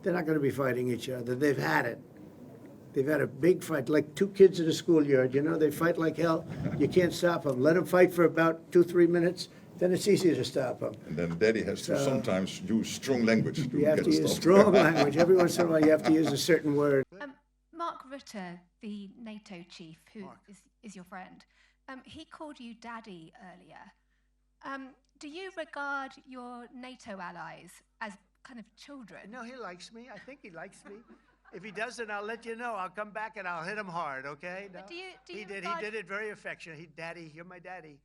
they're not going to be fighting each other. They've had it. They've had a big fight, like two kids in a schoolyard. You know, they fight like hell. You can't stop them. Let them fight for about 2-3 minutes, then it's easier to stop them. And then Daddy has to sometimes use strong language to You have get to it use stopped. strong language. Every once in a while, you have to use a certain word. Mark Rutte, the NATO chief, who is your friend, he called you daddy earlier. Do you regard your NATO allies as kind of children? No, he likes me. I think he likes me. If he doesn't, I'll let you know. I'll come back and I'll hit him hard, okay? No? He did it very affectionate. Daddy, you're my daddy.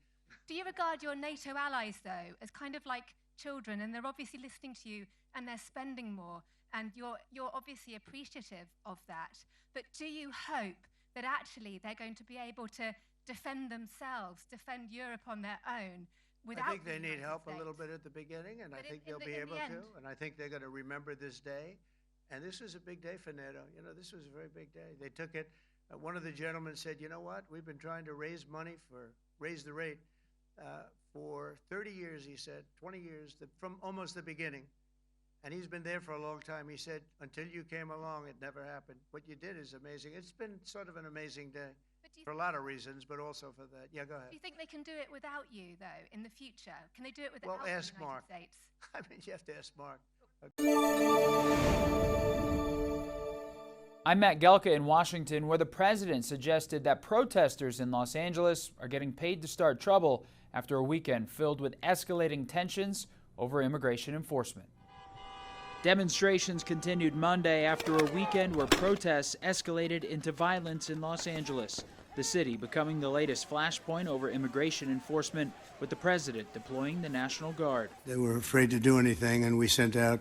Do you regard your NATO allies, though, as kind of like children, and they're obviously listening to you and they're spending more, and you're obviously appreciative of that, but do you hope that actually they're going to be able to defend themselves, defend Europe on their own, without I think they need United help States? A little bit at the beginning, and I think they'll be able to, and I think they're going to remember this day. And this is a big day for NATO. You know, this was a very big day. They took it. One of the gentlemen said, you know what? We've been trying to raise the rate for 30 years, he said, 20 years, from almost the beginning. And he's been there for a long time. He said, until you came along, it never happened. What you did is amazing. It's been sort of an amazing day for a lot of reasons, but also for that. Yeah, go ahead. Do you think they can do it without you, though, in the future? Can they do it without the ask United Mark. States? I mean, you have to ask Mark. I'm Matt Gelka in Washington, where the president suggested that protesters in Los Angeles are getting paid to start trouble after a weekend filled with escalating tensions over immigration enforcement. Demonstrations continued Monday after a weekend where protests escalated into violence in Los Angeles, the city becoming the latest flashpoint over immigration enforcement, with the president deploying the National Guard. They were afraid to do anything, and we sent out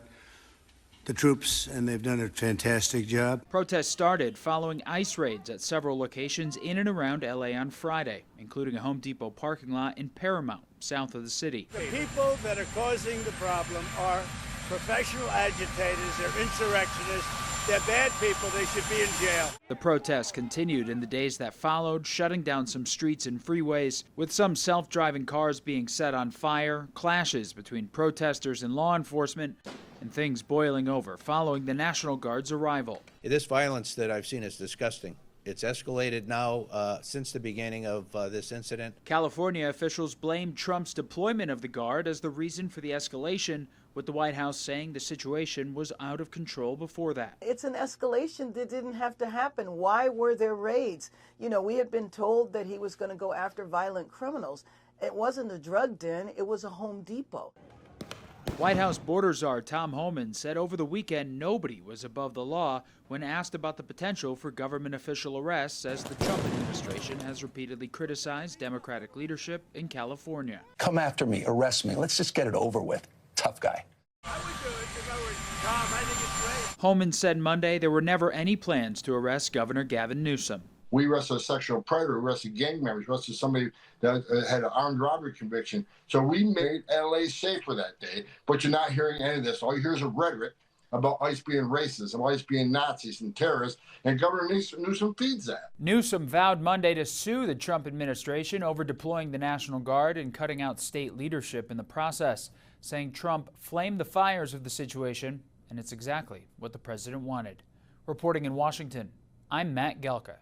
the troops, and they've done a fantastic job. Protests started following ICE raids at several locations in and around LA on Friday, including a Home Depot parking lot in Paramount, south of the city. The people that are causing the problem are professional agitators, they're insurrectionists, they're bad people, they should be in jail. The protests continued in the days that followed, shutting down some streets and freeways, with some self-driving cars being set on fire, clashes between protesters and law enforcement, and things boiling over following the National Guard's arrival. This violence that I've seen is disgusting. It's escalated now since the beginning of this incident. California officials blamed Trump's deployment of the Guard as the reason for the escalation, with the White House saying the situation was out of control before that. It's an escalation that didn't have to happen. Why were there raids? You know, we had been told that he was going to go after violent criminals. It wasn't a drug den, it was a Home Depot. White House border czar Tom Homan said over the weekend nobody was above the law when asked about the potential for government official arrests, as the Trump administration has repeatedly criticized Democratic leadership in California. Come after me, arrest me. Let's just get it over with. Tough guy. I would do it if I were Tom. I think it's great. Homan said Monday there were never any plans to arrest Governor Gavin Newsom. We arrested a sexual predator, arrested gang members, arrested somebody that had an armed robbery conviction. So we made LA safer that day, but you're not hearing any of this. All you hear is a rhetoric about ICE being racist and ICE being Nazis and terrorists, and Governor Newsom feeds that. Newsom vowed Monday to sue the Trump administration over deploying the National Guard and cutting out state leadership in the process, saying Trump flamed the fires of the situation, and it's exactly what the president wanted. Reporting in Washington, I'm Matt Gelka.